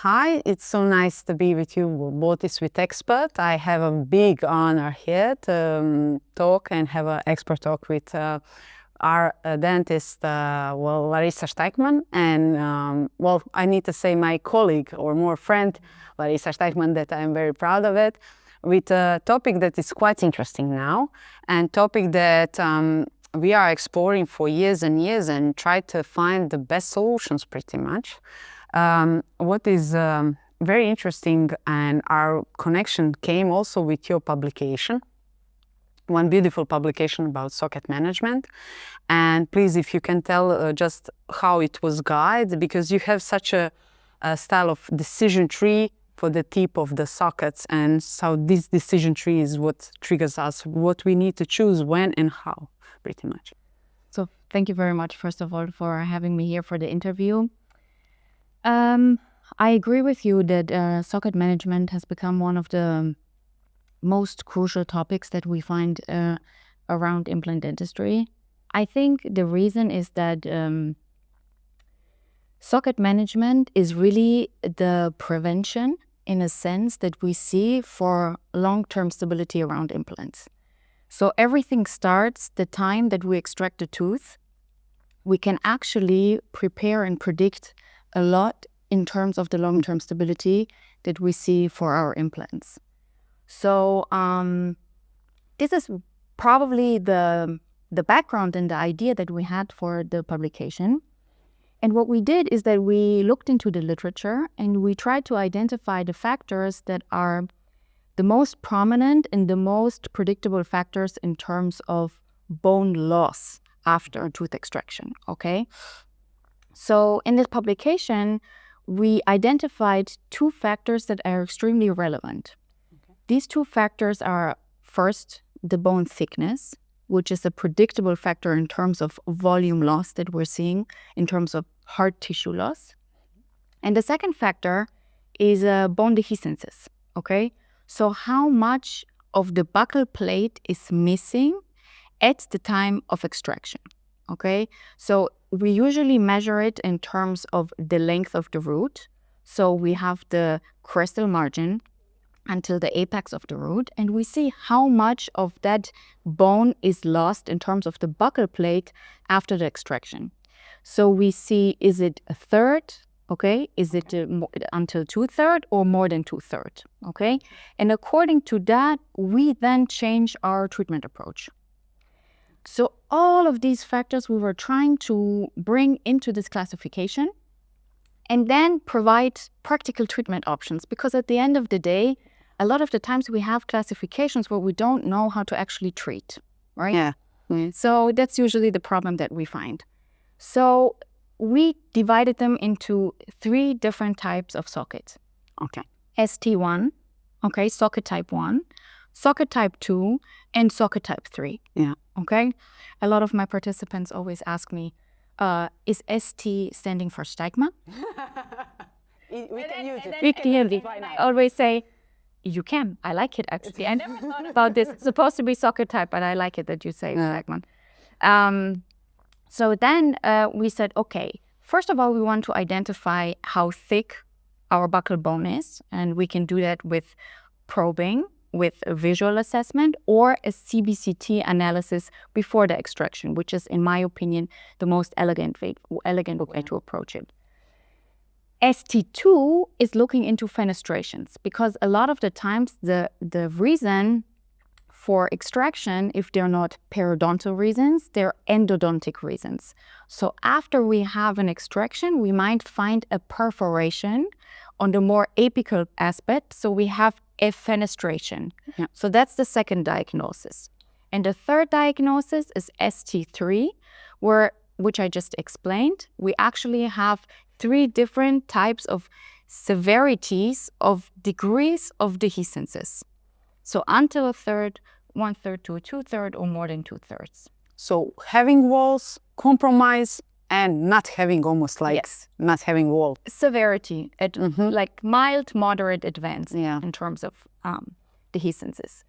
Hi, it's so nice to be with you, both is with expert. I have a big honor here to talk and have an expert talk with our dentist, Larissa Steigmann, and I need to say my colleague or more friend, Larissa Steigmann, that I'm very proud of it, with a topic that is quite interesting now, and topic that we are exploring for years and years and try to find the best solutions pretty much. What is very interesting, and our connection came also with your publication, one beautiful publication about socket management. And please, if you can tell just how it was guided, because you have such a style of decision tree for the tip of the sockets, and so this decision tree is what triggers us, what we need to choose when and how, pretty much. So thank you very much, first of all, for having me here for the interview. I agree with you that socket management has become one of the most crucial topics that we find around implant dentistry. I think the reason is that socket management is really the prevention, in a sense, that we see for long-term stability around implants. So everything starts the time that we extract the tooth. We can actually prepare and predict a lot in terms of the long-term stability that we see for our implants. So this is probably the background and the idea that we had for the publication. And what we did is that we looked into the literature and we tried to identify the factors that are the most prominent and the most predictable factors in terms of bone loss after tooth extraction, okay? So in this publication, we identified two factors that are extremely relevant. Okay. These two factors are, first, the bone thickness, which is a predictable factor in terms of volume loss that we're seeing in terms of hard tissue loss. And the second factor is bone dehiscences, okay? So how much of the buccal plate is missing at the time of extraction, okay? So we usually measure it in terms of the length of the root. So we have the crestal margin until the apex of the root, and we see how much of that bone is lost in terms of the buccal plate after the extraction. So we see, is it a third, okay? Is it until 2/3 or more than 2/3, okay? And according to that, we then change our treatment approach. So all of these factors we were trying to bring into this classification and then provide practical treatment options, because at the end of the day, a lot of the times we have classifications where we don't know how to actually treat, right? Yeah. Mm-hmm. So that's usually the problem that we find. So we divided them into 3 different types of socket. Okay. ST1, okay, socket type 1, socket type 2, and socket type 3. Yeah. Okay? A lot of my participants always ask me, is ST standing for Steigmann? We can use it. We can. I always say, you can. I like it, actually. I never thought about this. It's supposed to be socket type, but I like it that you say Steigmann. So then we said, okay, first of all, we want to identify how thick our buccal bone is, and we can do that with probing, with a visual assessment, or a CBCT analysis before the extraction, which is, in my opinion, the most elegant way to approach it. ST2 is looking into fenestrations, because a lot of the times the reason for extraction, if they're not periodontal reasons, they're endodontic reasons. So after we have an extraction, we might find a perforation on the more apical aspect, so we have a fenestration. Yeah. So that's the second diagnosis. And the third diagnosis is ST3, which I just explained. We actually have 3 different types of severities of degrees of dehiscences. So until 1/3, 1/3 to 2/3, or more than 2/3. So having walls, compromise, and not having almost like not having wall. Severity, like mild, moderate, advanced in terms of dehiscences.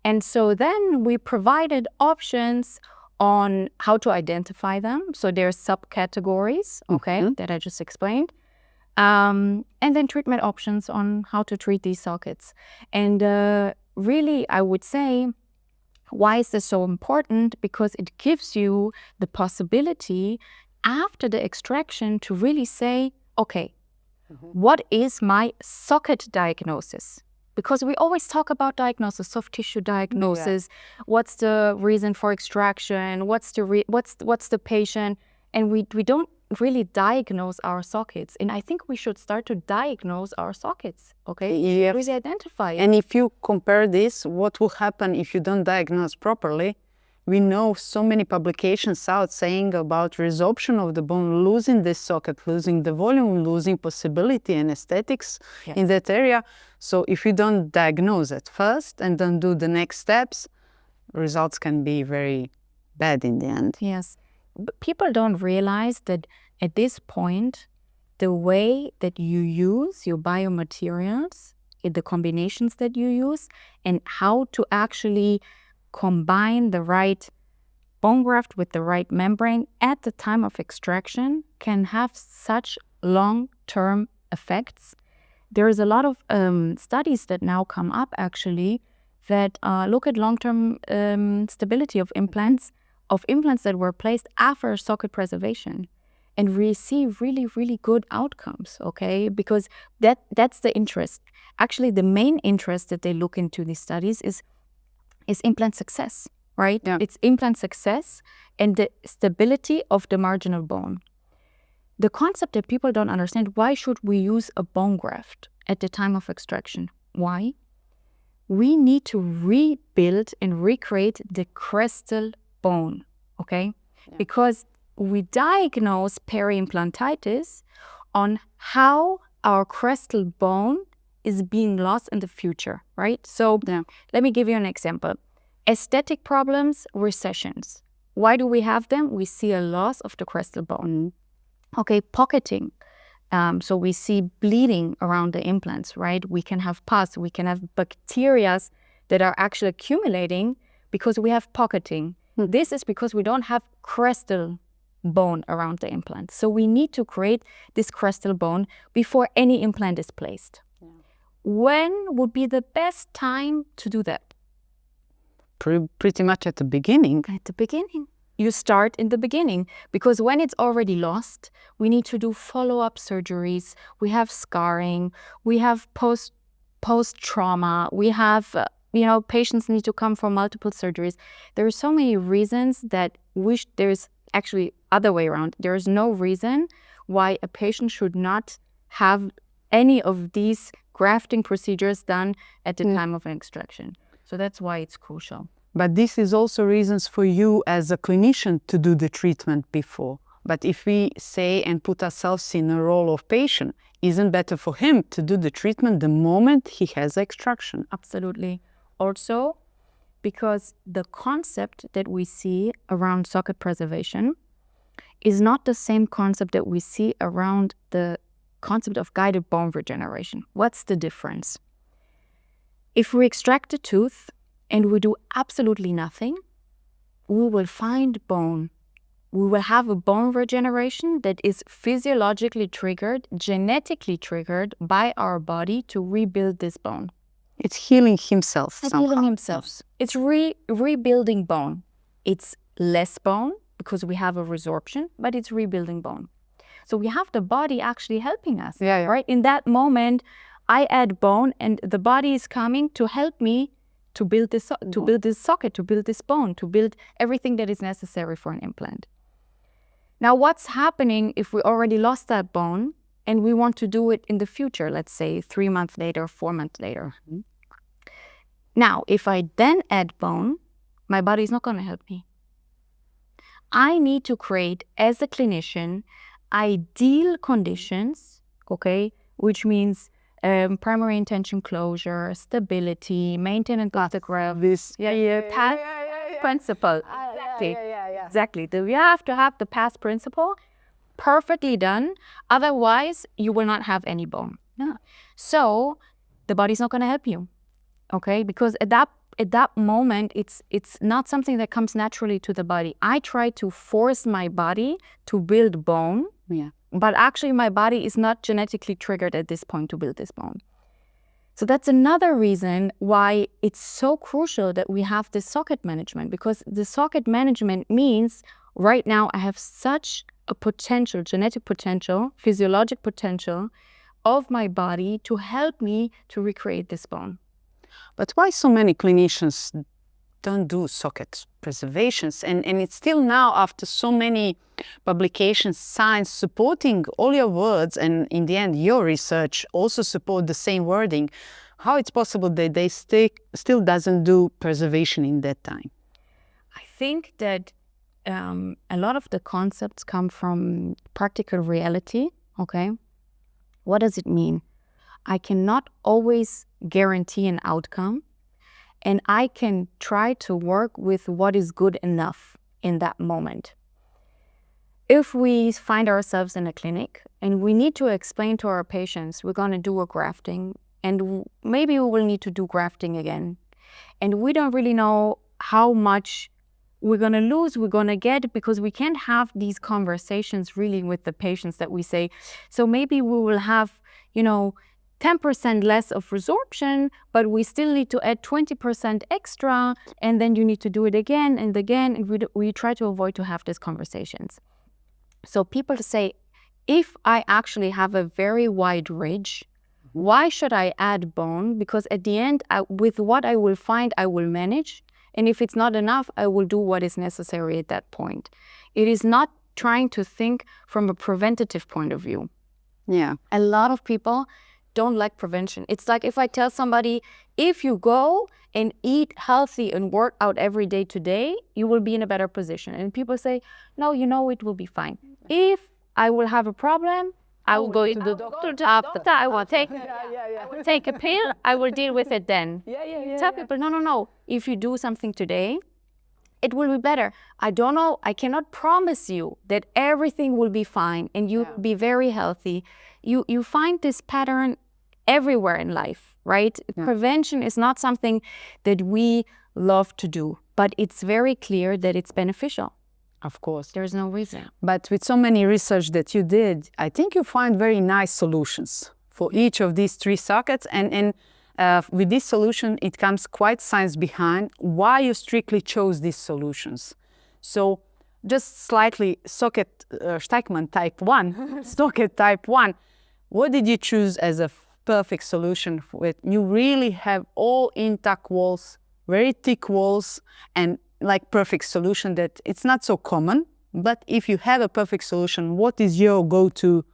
And so then we provided options on how to identify them. So there's subcategories, okay, that I just explained. And then treatment options on how to treat these sockets. And really, I would say, why is this so important? Because it gives you the possibility after the extraction to really say, okay, what is my socket diagnosis? Because we always talk about diagnosis, soft tissue diagnosis. What's the reason for extraction? What's the patient? And we don't really diagnose our sockets. And I think we should start to diagnose our sockets, okay? Yes. Really identify it. And if you compare this, what will happen if you don't diagnose properly? We know so many publications out saying about resorption of the bone, losing this socket, losing the volume, losing possibility and aesthetics in that area. So if you don't diagnose it first and then do the next steps, results can be very bad in the end. Yes. But people don't realize that at this point, the way that you use your biomaterials, the combinations that you use, and how to actually combine the right bone graft with the right membrane at the time of extraction can have such long-term effects. There is a lot of studies that now come up actually that look at long-term stability of implants that were placed after socket preservation, and receive really, really good outcomes, okay? Because that's the interest. Actually, the main interest that they look into these studies is implant success, right? Yeah. It's implant success and the stability of the marginal bone. The concept that people don't understand, why should we use a bone graft at the time of extraction? Why? We need to rebuild and recreate the crestal bone, okay? Yeah. Because we diagnose peri-implantitis on how our crestal bone is being lost in the future, right? So let me give you an example. Aesthetic problems, recessions. Why do we have them? We see a loss of the crestal bone. Okay, pocketing. So we see bleeding around the implants, right? We can have pus, we can have bacteria that are actually accumulating because we have pocketing. This is because we don't have crestal bone around the implant. So we need to create this crestal bone before any implant is placed. Yeah. When would be the best time to do that? Pretty much at the beginning. At the beginning. You start in the beginning, because when it's already lost, we need to do follow-up surgeries. We have scarring, we have post-trauma, we have, patients need to come for multiple surgeries. There are so many reasons that there's actually other way around. There is no reason why a patient should not have any of these grafting procedures done at the time of an extraction. So that's why it's crucial. But this is also reasons for you as a clinician to do the treatment before. But if we say and put ourselves in a role of patient, isn't better for him to do the treatment the moment he has extraction? Absolutely. Also, because the concept that we see around socket preservation is not the same concept that we see around the concept of guided bone regeneration. What's the difference? If we extract a tooth and we do absolutely nothing, we will find bone. We will have a bone regeneration that is physiologically triggered, genetically triggered by our body to rebuild this bone. It's healing himself. It's healing himself. It's rebuilding bone. It's less bone because we have a resorption, but it's rebuilding bone. So we have the body actually helping us, right? In that moment, I add bone and the body is coming to help me to build this socket, to build this bone, to build everything that is necessary for an implant. Now, what's happening if we already lost that bone and we want to do it in the future, let's say 3 months later, 4 months later? Now, if I then add bone, my body is not going to help me. I need to create, as a clinician, ideal conditions, okay, which means primary intention closure, stability, maintenance of the graft. This past principle. Exactly. You have to have the past principle perfectly done. Otherwise, you will not have any bone. So the body's not going to help you, okay? Because at that moment, it's not something that comes naturally to the body. I try to force my body to build bone but actually my body is not genetically triggered at this point to build this bone. So that's another reason why it's so crucial that we have this socket management, because the socket management means right now I have such a potential, genetic potential, physiologic potential of my body to help me to recreate this bone. But why so many clinicians don't do socket preservations? And it's still now, after so many publications, science supporting all your words, and in the end your research also support the same wording, how it's possible that they still doesn't do preservation in that time? I think that a lot of the concepts come from practical reality, okay? What does it mean? I cannot always guarantee an outcome, and I can try to work with what is good enough in that moment. If we find ourselves in a clinic and we need to explain to our patients we're going to do a grafting, and maybe we will need to do grafting again, and we don't really know how much we're going to lose, we're going to get, because we can't have these conversations really with the patients that we say, so maybe we will have, 10% less of resorption, but we still need to add 20% extra, and then you need to do it again and again, and we try to avoid to have these conversations. So people say, if I actually have a very wide ridge, why should I add bone? Because at the end, with what I will find, I will manage. And if it's not enough, I will do what is necessary at that point. It is not trying to think from a preventative point of view. Yeah. A lot of people don't like prevention. It's like if I tell somebody, if you go and eat healthy and work out every day today, you will be in a better position. And people say, no, it will be fine. If I will have a problem, I will go to the doctor after that. I will take a pill. I will deal with it then. Tell people, no. If you do something today, it will be better. I don't know. I cannot promise you that everything will be fine and you will be very healthy. You find this pattern everywhere in life, right? Yeah. Prevention is not something that we love to do, but it's very clear that it's beneficial. Of course. There's no reason. But with so many research that you did, I think you find very nice solutions for each of these 3 sockets. And with this solution, it comes quite science behind why you strictly chose these solutions. So just slightly, socket Steigmann type 1, socket type 1, what did you choose as a perfect solution for it? You really have all intact walls, very thick walls, and like perfect solution that it's not so common. But if you have a perfect solution, what is your go-to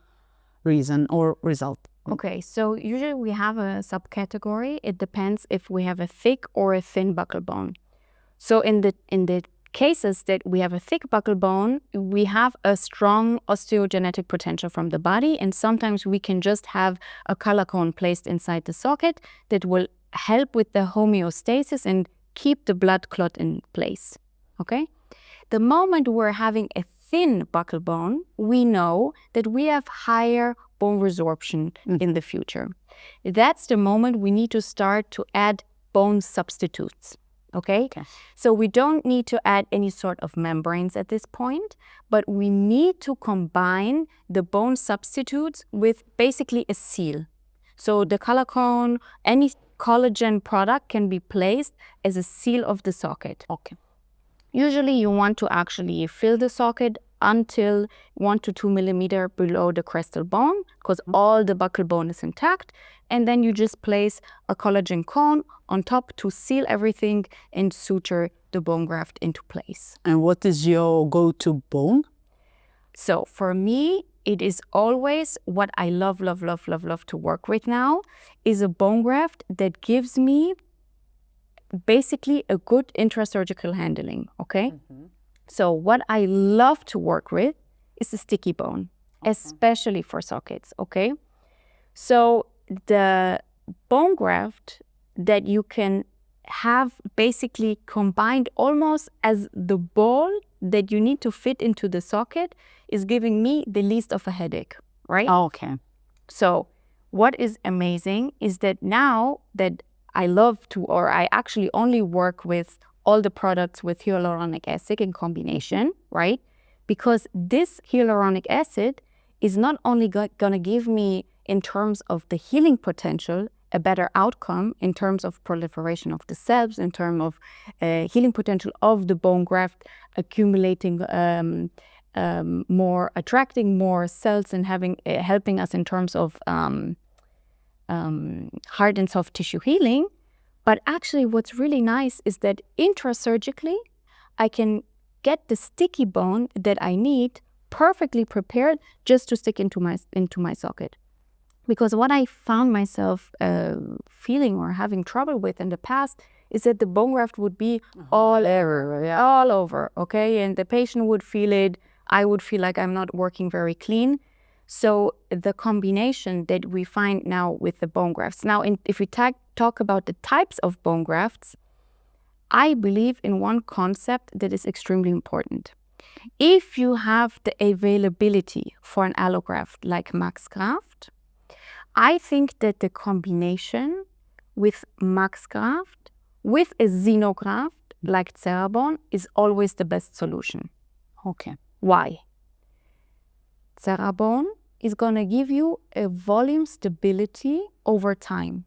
reason or result? Okay, so usually we have a subcategory. It depends if we have a thick or a thin buccal bone. So in the cases that we have a thick buccal bone, we have a strong osteogenetic potential from the body, and sometimes we can just have a collar cone placed inside the socket that will help with the homeostasis and keep the blood clot in place, okay? The moment we're having a thin buccal bone, we know that we have higher bone resorption in the future. That's the moment we need to start to add bone substitutes, okay? So we don't need to add any sort of membranes at this point, but we need to combine the bone substitutes with basically a seal. So the collar cone, any collagen product can be placed as a seal of the socket. Okay. Usually you want to actually fill the socket until 1 to 2 millimeter below the crestal bone, because all the buccal bone is intact. And then you just place a collagen cone on top to seal everything and suture the bone graft into place. And what is your go-to bone? So for me, it is always what I love to work with now is a bone graft that gives me basically a good intrasurgical handling, okay? So what I love to work with is a sticky bone, especially for sockets, okay? So the bone graft that you can have basically combined almost as the ball that you need to fit into the socket is giving me the least of a headache, right? Okay. So what is amazing is that now that I love to, or I actually only work with all the products with hyaluronic acid in combination, right? Because this hyaluronic acid is not only gonna give me, in terms of the healing potential, a better outcome in terms of proliferation of the cells, in terms of healing potential of the bone graft, accumulating more, attracting more cells, and helping us in terms of hard and soft tissue healing. But actually what's really nice is that intrasurgically, I can get the sticky bone that I need perfectly prepared just to stick into my socket. Because what I found myself feeling or having trouble with in the past is that the bone graft would be all over, okay? And the patient would feel it. I would feel like I'm not working very clean. So the combination that we find now with the bone grafts. Now, if we talk about the types of bone grafts, I believe in one concept that is extremely important. If you have the availability for an allograft like MaxGraft, I think that the combination with MaxGraft with a xenograft like cerabone is always the best solution. Okay. Why? Cerabone is going to give you a volume stability over time.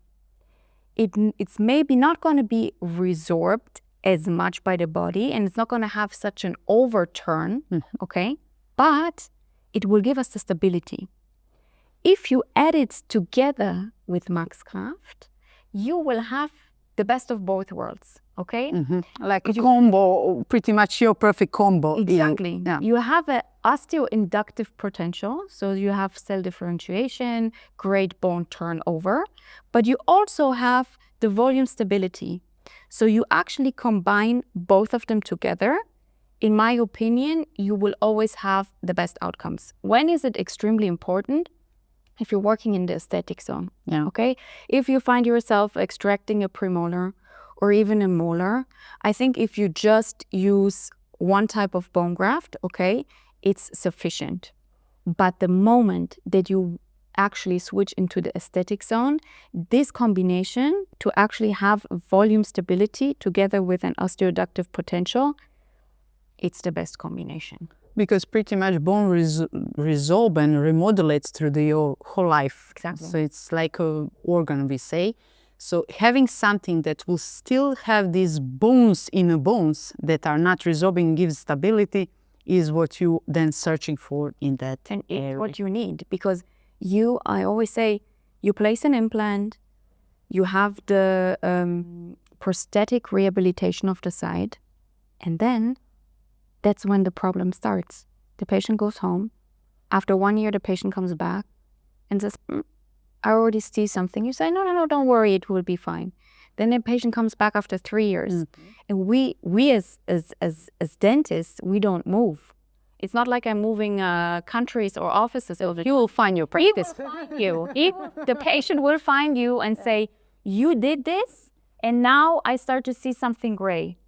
It's maybe not going to be resorbed as much by the body, and it's not going to have such an overturn, okay? But it will give us the stability. If you add it together with MaxGraft, you will have the best of both worlds, okay? Like a combo, pretty much your perfect combo. Exactly. Yeah. You have an osteoinductive potential, so you have cell differentiation, great bone turnover, but you also have the volume stability. So you actually combine both of them together. In my opinion, you will always have the best outcomes. When is it extremely important? If you're working in the aesthetic zone, okay? If you find yourself extracting a premolar or even a molar, I think if you just use one type of bone graft, okay, it's sufficient. But the moment that you actually switch into the aesthetic zone, this combination to actually have volume stability together with an osteoinductive potential, it's the best combination. Because pretty much bone resolve and remodulates through your whole life. Exactly. So it's like an organ, we say. So having something that will still have these bones in the bones that are not resorbing, gives stability, is what you then searching for in that and area. it's what you need, because I always say, you place an implant, you have the prosthetic rehabilitation of the side, and then that's when the problem starts. The patient goes home. After 1 year, the patient comes back and says, I already see something. You say, no, don't worry, it will be fine. Then the patient comes back after 3 years. And we as dentists, we don't move. It's not like I'm moving countries or offices. You will find your practice. The patient will find you and say, you did this, and now I start to see something gray.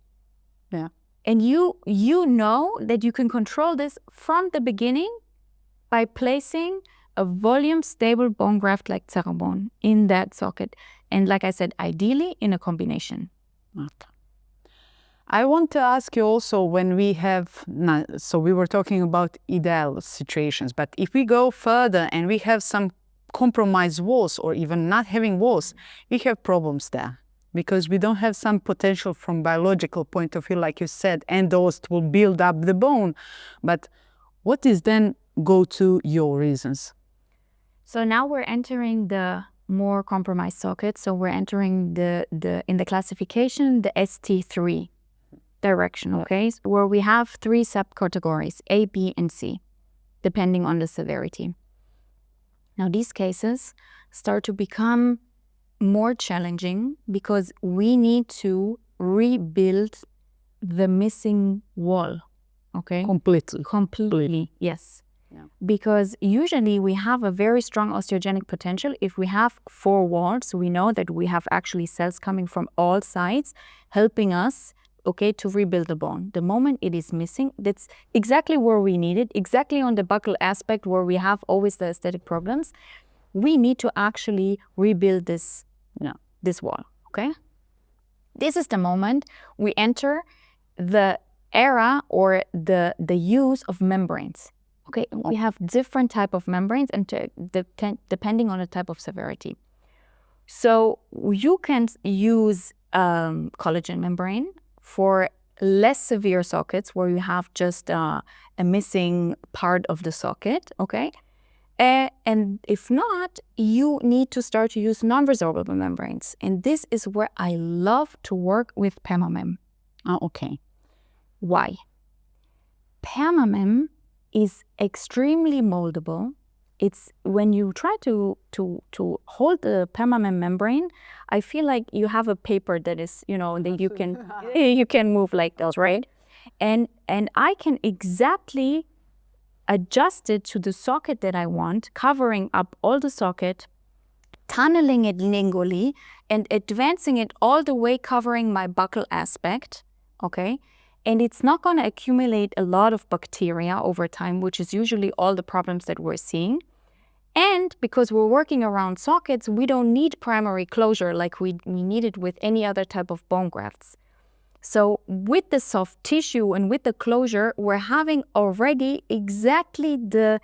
Yeah. And you know that you can control this from the beginning by placing a volume stable bone graft like cerabone in that socket. And like I said, ideally in a combination. Okay. I want to ask you also, when we have, so we were talking about ideal situations, but if we go further and we have some compromised walls or even not having walls, we have problems there. Because we don't have some potential from biological point of view, like you said, and those will build up the bone. But what is then go to your reasons? So now we're entering the more compromised socket. So we're entering in the classification, the ST3 direction, okay? So where we have 3 subcategories, A, B, and C, depending on the severity. Now these cases start to become more challenging because we need to rebuild the missing wall, okay? Completely, yes. Yeah. Because usually we have a very strong osteogenic potential. If we have 4 walls, we know that we have actually cells coming from all sides helping us, okay, to rebuild the bone. The moment it is missing, that's exactly where we need it, exactly on the buccal aspect where we have always the aesthetic problems. We need to actually rebuild this wall, okay? This is the moment we enter the era or the use of membranes, Okay, we have different type of membranes and depending on the type of severity. So you can use collagen membrane for less severe sockets where you have just a missing part of the socket, okay? And if not, you need to start to use non-resorbable membranes. And this is where I love to work with permamem. Oh, okay. Why? Permamem is extremely moldable. It's when you try to hold the permamem membrane, I feel like you have a paper that is, that you can move like this, right? And I can exactly adjust it to the socket that I want, covering up all the socket, tunneling it lingually, and advancing it all the way, covering my buccal aspect, okay? And it's not going to accumulate a lot of bacteria over time, which is usually all the problems that we're seeing. And because we're working around sockets, we don't need primary closure like we need it with any other type of bone grafts. So with the soft tissue and with the closure, we're having already exactly the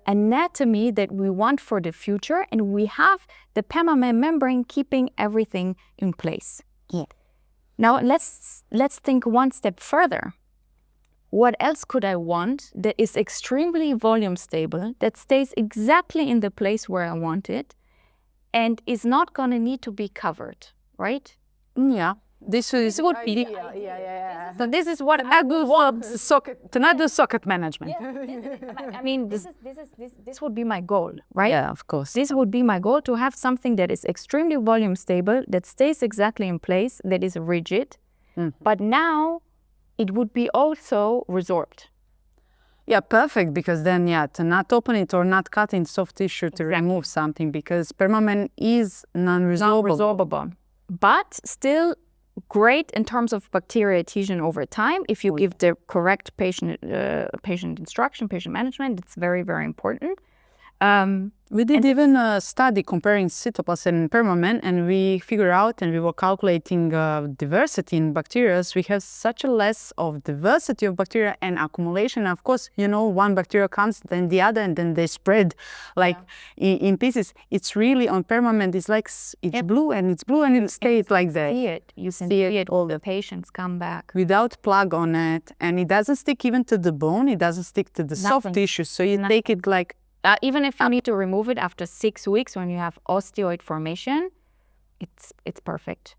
anatomy that we want for the future, and we have the permamem membrane keeping everything in place. Yeah. Now let's think one step further. What else could I want that is extremely volume stable, that stays exactly in the place where I want it, and is not going to need to be covered, right? Yeah. This would be So this is what I would want another socket management. I mean, this would be my goal, right? Yeah, of course. This would be my goal, to have something that is extremely volume stable, that stays exactly in place, that is rigid, but now it would be also resorbed. Yeah, perfect, because then, to not open it or not cut in soft tissue to remove something, because permanent is non-resorbable. But still great in terms of bacteria adhesion over time. If you give the correct patient instruction, patient management, it's very, very important. We did even a study comparing cytoplasm and permanent, and we figured out, and we were calculating diversity in bacteria. We have such a less of diversity of bacteria and accumulation. Of course, one bacteria comes, then the other, and then they spread like in pieces. It's really on permanent. It's like it's blue, and it's blue, and it stays like that. You can see it. All the patients come back without plug on it, and it doesn't stick even to the bone. It doesn't stick to the soft tissue. So you take it like. Even if you need to remove it after 6 weeks when you have osteoid formation, it's perfect.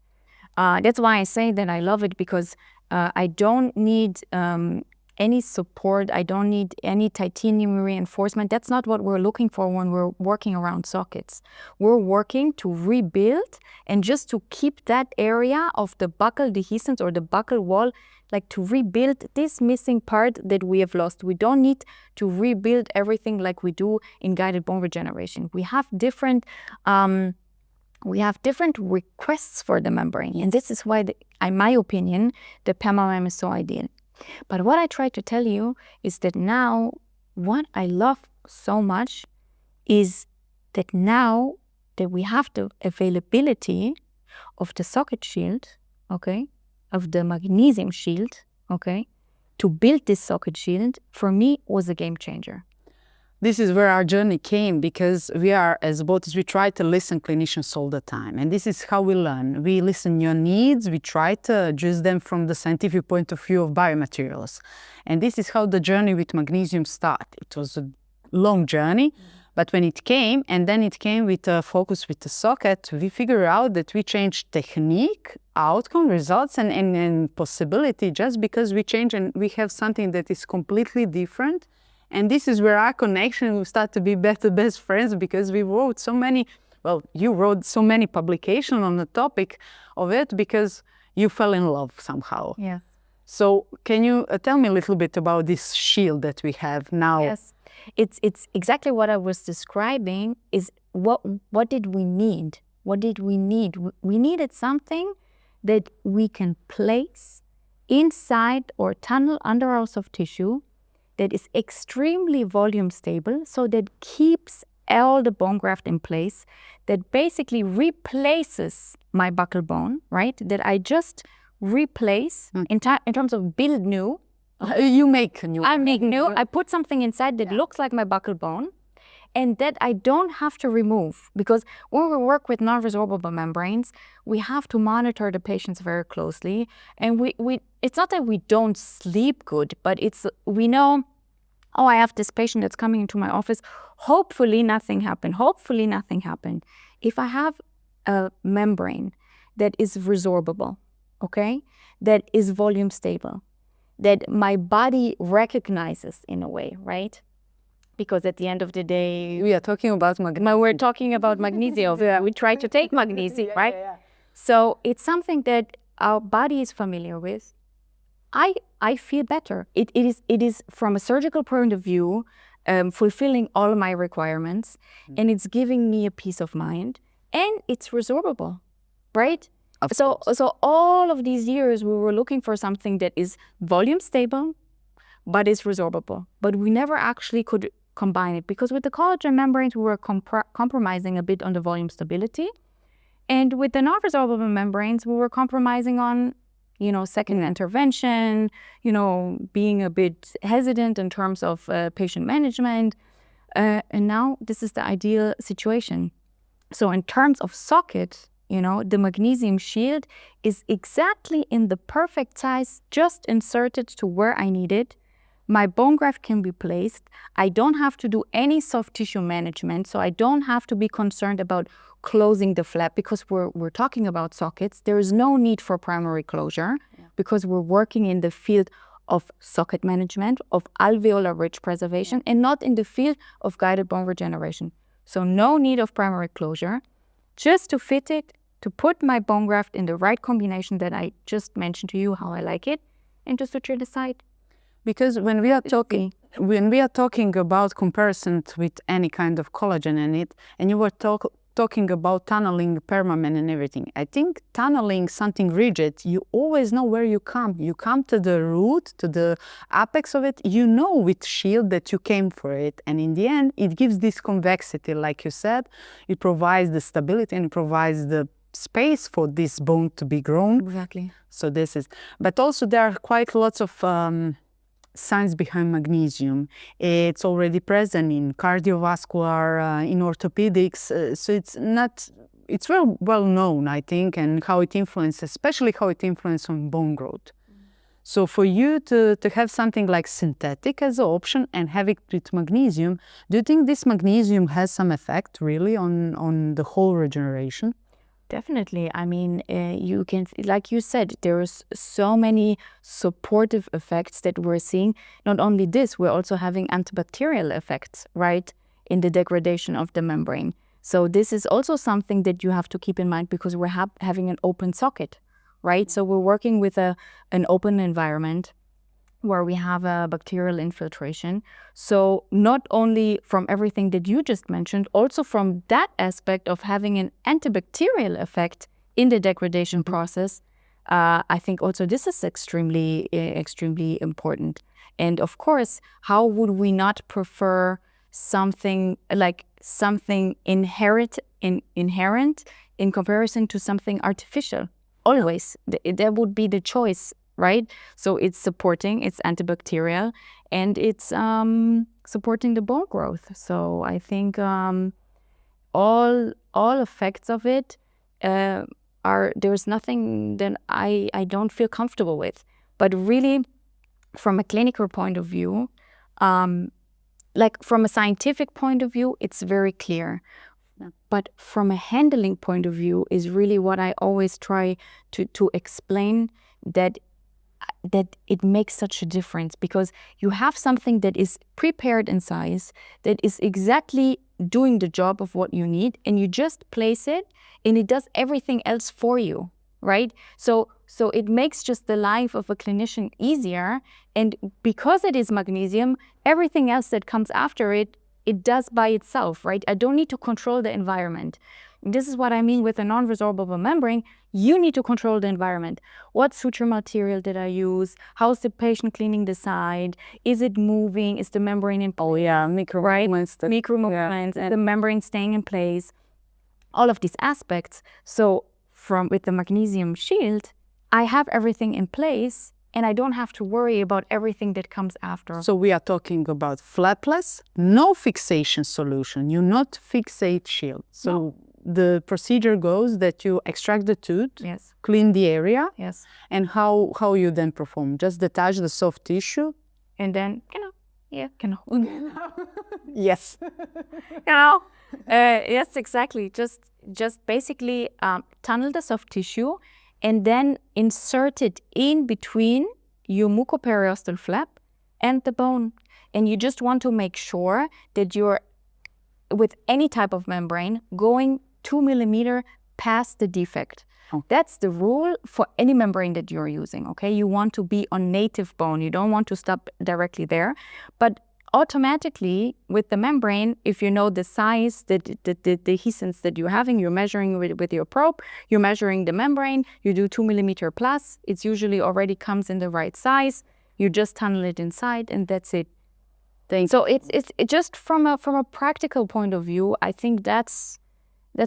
That's why I say that I love it, because I don't need any support. I don't need any titanium reinforcement. That's not what we're looking for when we're working around sockets. We're working to rebuild and just to keep that area of the buccal dehiscence or the buccal wall, like to rebuild this missing part that we have lost. We don't need to rebuild everything like we do in guided bone regeneration. We have different requests for the membrane, and this is why, in my opinion, the permamem is so ideal. But what I try to tell you is that now, what I love so much is that now that we have the availability of the socket shield, okay, of the magnesium shield, okay, to build this socket shield, for me, was a game changer. This is where our journey came, because we are, as botists, we try to listen clinicians all the time. And this is how we learn. We listen your needs, we try to adjust them from the scientific point of view of biomaterials. And this is how the journey with magnesium started. It was a long journey, but when it came, and then it came with a focus with the socket, we figured out that we changed technique, outcome, results, and possibility just because we change and we have something that is completely different. And this is where our connection will start to be better best friends, because we wrote so many, you wrote so many publications on the topic of it because you fell in love somehow. Yes. So can you tell me a little bit about this shield that we have now? Yes, it's exactly what I was describing. Is what did we need? What did we need? We needed something that we can place inside or tunnel under our soft tissue that is extremely volume stable, so that keeps all the bone graft in place, that basically replaces my buccal bone, right? That I just replace in terms of build new, You make new. I make new. I put something inside that looks like my buccal bone, and that I don't have to remove, because when we work with non-resorbable membranes, we have to monitor the patients very closely, and we it's not that we don't sleep good, but we know, oh, I have this patient that's coming into my office, hopefully nothing happened, hopefully nothing happened. If I have a membrane that is resorbable, okay, that is volume stable, that my body recognizes in a way, right? Because at the end of the day, We are talking about magnesium. we're talking about magnesium. We try to take magnesium, right? So it's something that our body is familiar with. I feel better. It is from a surgical point of view, fulfilling all my requirements, and it's giving me a peace of mind, and it's resorbable, right? So all of these years we were looking for something that is volume stable, but is resorbable. But we never actually could combine it, because with the collagen membranes we were compromising a bit on the volume stability, and with the non-resorbable membranes we were compromising on, you know, second intervention, you know, being a bit hesitant in terms of patient management, and now this is the ideal situation. So in terms of socket, you know, the magnesium shield is exactly in the perfect size, just inserted to where I need it. My bone graft can be placed. I don't have to do any soft tissue management, so I don't have to be concerned about closing the flap, because we're talking about sockets. There is no need for primary closure, because we're working in the field of socket management, of alveolar ridge preservation, and not in the field of guided bone regeneration. So no need of primary closure, just to fit it, to put my bone graft in the right combination that I just mentioned to you how I like it, and to suture the site. Because when we are talking about comparison with any kind of collagen in it, and you were talking about tunneling, permamem and everything, I think tunneling something rigid, you always know where you come. You come to the root, to the apex of it. You know with shield that you came for it, and in the end, it gives this convexity, like you said. It provides the stability and it provides the space for this bone to be grown. Exactly. So this is, but also there are quite lots of science behind magnesium. It's already present in cardiovascular, in orthopedics, so it's well known, I think, and how it influences, especially how it influences on bone growth. So for you to have something like synthetic as an option and have it with magnesium, do you think this magnesium has some effect really on the whole regeneration? Definitely. I mean, you can, like you said, there's so many supportive effects that we're seeing. Not only this, we're also having antibacterial effects, right, in the degradation of the membrane. So this is also something that you have to keep in mind, because we're having an open socket, right? So we're working with an open environment where we have a bacterial infiltration. So not only from everything that you just mentioned, also from that aspect of having an antibacterial effect in the degradation process, I think also this is extremely important. And of course, how would we not prefer something inherent in comparison to something artificial? Always, that would be the choice, right? So it's supporting, it's antibacterial, and it's supporting the bone growth. So I think all effects of it there's nothing that I don't feel comfortable with. But really, from a clinical point of view, like from a scientific point of view, it's very clear. But from a handling point of view is really what I always try to explain, that it makes such a difference, because you have something that is prepared in size, that is exactly doing the job of what you need, and you just place it and it does everything else for you, right? So it makes just the life of a clinician easier, and because it is magnesium, everything else that comes after it does by itself, right? I don't need to control the environment. This is what I mean with a non-resorbable membrane. You need to control the environment. What suture material did I use? How's the patient cleaning the side? Is it moving? Is the membrane in place? Oh yeah, micro movements. Micro movements, and the membrane staying in place. All of these aspects. So with the magnesium shield, I have everything in place, and I don't have to worry about everything that comes after. So we are talking about flapless, no fixation solution. You not fixate shield. So the procedure goes that you extract the tooth, Yes. clean the area, Yes. and how you then perform? Just detach the soft tissue? And then, Yes. Yes, exactly. Just basically tunnel the soft tissue and then insert it in between your mucoperiosteal flap and the bone. And you just want to make sure that you're, with any type of membrane, going 2 millimeters past the defect. Oh. That's the rule for any membrane that you're using, okay? You want to be on native bone. You don't want to stop directly there. But automatically, with the membrane, if you know the size, the adhesance that you're having, you're measuring with your probe, you're measuring the membrane, you do 2 millimeters plus, it's usually already comes in the right size, you just tunnel it inside, and that's it. So it's just from a practical point of view, I think that's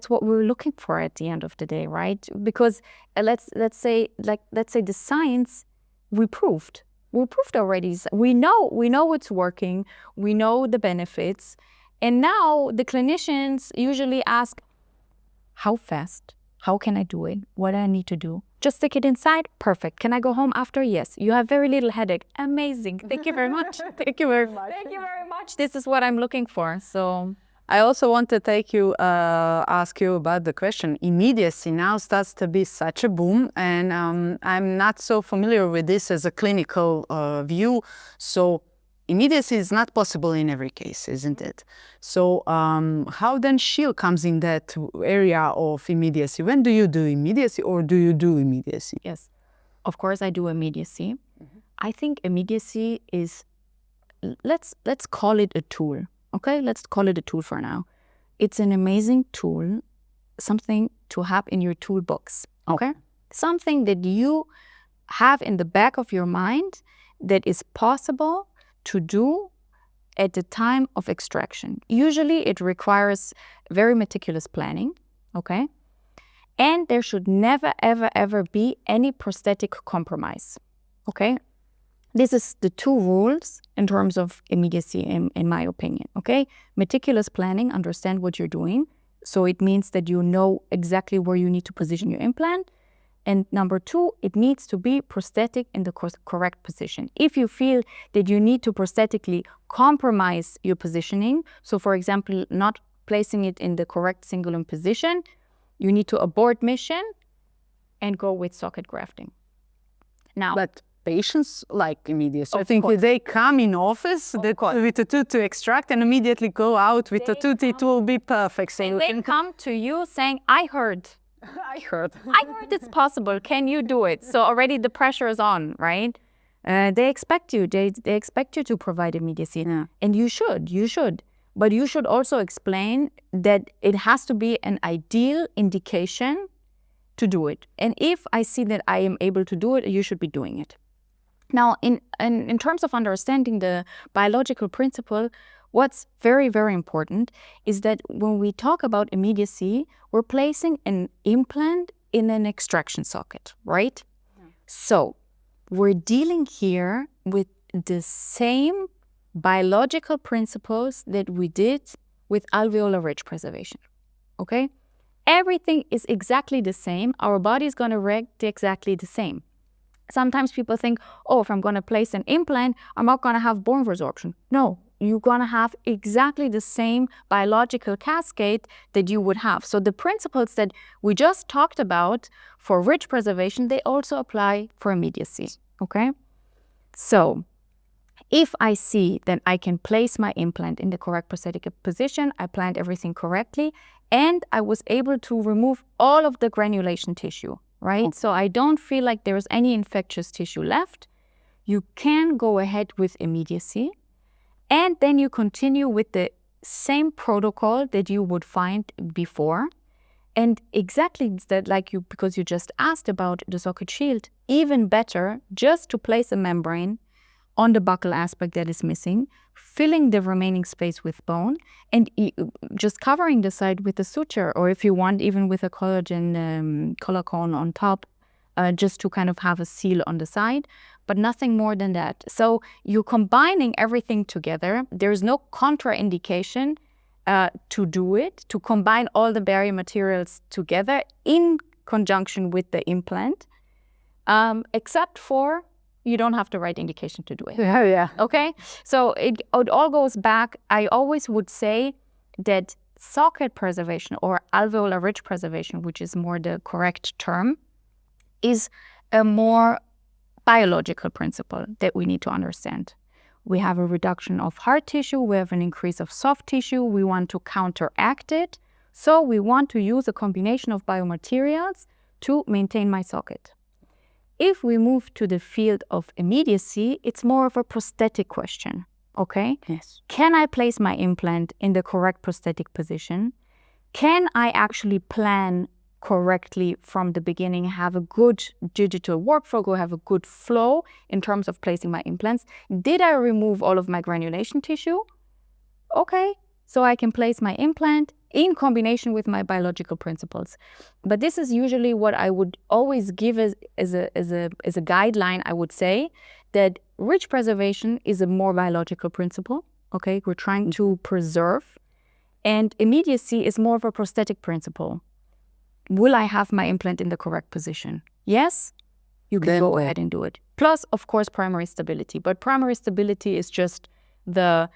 what we're looking for at the end of the day, right? Because let's say the science we proved already. We know it's working. We know the benefits, and now the clinicians usually ask, how fast? How can I do it? What do I need to do? Just stick it inside? Perfect. Can I go home after? Yes. You have very little headache. Amazing. Thank you very much. Thank you very much. Thank you very much. This is what I'm looking for. So I also want to ask you about the question. Immediacy now starts to be such a boom, and I'm not so familiar with this as a clinical view. So immediacy is not possible in every case, isn't it? So how then shield comes in that area of immediacy? When do you do immediacy, or do you do immediacy? Yes, of course I do immediacy. I think immediacy is, let's call it a tool. Okay, let's call it a tool for now. It's an amazing tool, something to have in your toolbox, okay? Something that you have in the back of your mind that is possible to do at the time of extraction. Usually it requires very meticulous planning, okay? And there should never, ever, ever be any prosthetic compromise, okay? This is the two rules in terms of immediacy, in my opinion, okay? Meticulous planning, understand what you're doing. So it means that you know exactly where you need to position your implant. And number two, it needs to be prosthetic in the correct position. If you feel that you need to prosthetically compromise your positioning, so for example, not placing it in the correct cingulum position, you need to abort mission and go with socket grafting. Now, but patients like immediacy. I think they come in office with a tooth to extract and immediately go out with a tooth. It will be perfect. So they come to you saying, I heard it's possible. Can you do it? So already the pressure is on, right? They expect you. They expect you to provide immediacy. Yeah. And you should. But you should also explain that it has to be an ideal indication to do it. And if I see that I am able to do it, you should be doing it. Now, in terms of understanding the biological principle, what's very, very important is that when we talk about immediacy, we're placing an implant in an extraction socket, right? Yeah. So we're dealing here with the same biological principles that we did with alveolar ridge preservation, okay? Everything is exactly the same. Our body is going to react exactly the same. Sometimes people think, oh, if I'm going to place an implant, I'm not going to have bone resorption. No, you're going to have exactly the same biological cascade that you would have. So the principles that we just talked about for ridge preservation, they also apply for immediacy, okay? So if I see that I can place my implant in the correct prosthetic position, I planned everything correctly, and I was able to remove all of the granulation tissue, right? Okay. So I don't feel like there's any infectious tissue left. You can go ahead with immediacy, and then you continue with the same protocol that you would find before. And exactly that, because you just asked about the socket shield, even better, just to place a membrane on the buccal aspect that is missing, filling the remaining space with bone, and just covering the side with a suture, or if you want, even with a collagen collar cone on top, just to kind of have a seal on the side. but nothing more than that. So you're combining everything together. There's no contraindication to do it, to combine all the biomaterials together in conjunction with the implant, except for you don't have the right indication to do it. Yeah. Okay? So it all goes back. I always would say that socket preservation or alveolar ridge preservation, which is more the correct term, is a more biological principle that we need to understand. We have a reduction of hard tissue, we have an increase of soft tissue, we want to counteract it. So we want to use a combination of biomaterials to maintain my socket. If we move to the field of immediacy, it's more of a prosthetic question, okay? Yes. Can I place my implant in the correct prosthetic position? Can I actually plan correctly from the beginning, have a good digital workflow, have a good flow in terms of placing my implants? Did I remove all of my granulation tissue? Okay, so I can place my implant in combination with my biological principles. But this is usually what I would always give as a guideline. I would say that ridge preservation is a more biological principle. Okay, we're trying to preserve, and immediacy is more of a prosthetic principle. Will I have my implant in the correct position? Yes, you can go ahead and do it. Plus, of course, primary stability. But primary stability is just the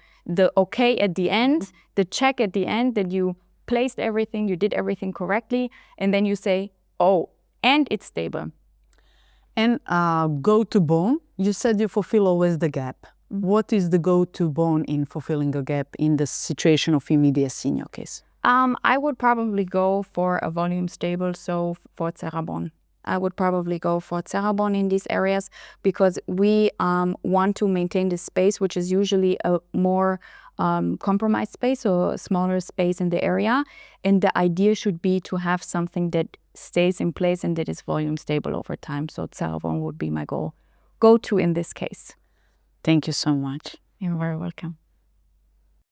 okay at the end, the check at the end that you placed everything, you did everything correctly, and then you say, oh, and it's stable. And go-to bone, you said you fulfill always the gap. What is the go-to bone in fulfilling a gap in the situation of immediacy in your case? I would probably go for a volume stable, so for cerabone. I would probably go for cerabone in these areas because we want to maintain this space, which is usually a more compromised space or a smaller space in the area. And the idea should be to have something that stays in place and that is volume stable over time. So cerabone would be my go-to in this case. Thank you so much. You're very welcome.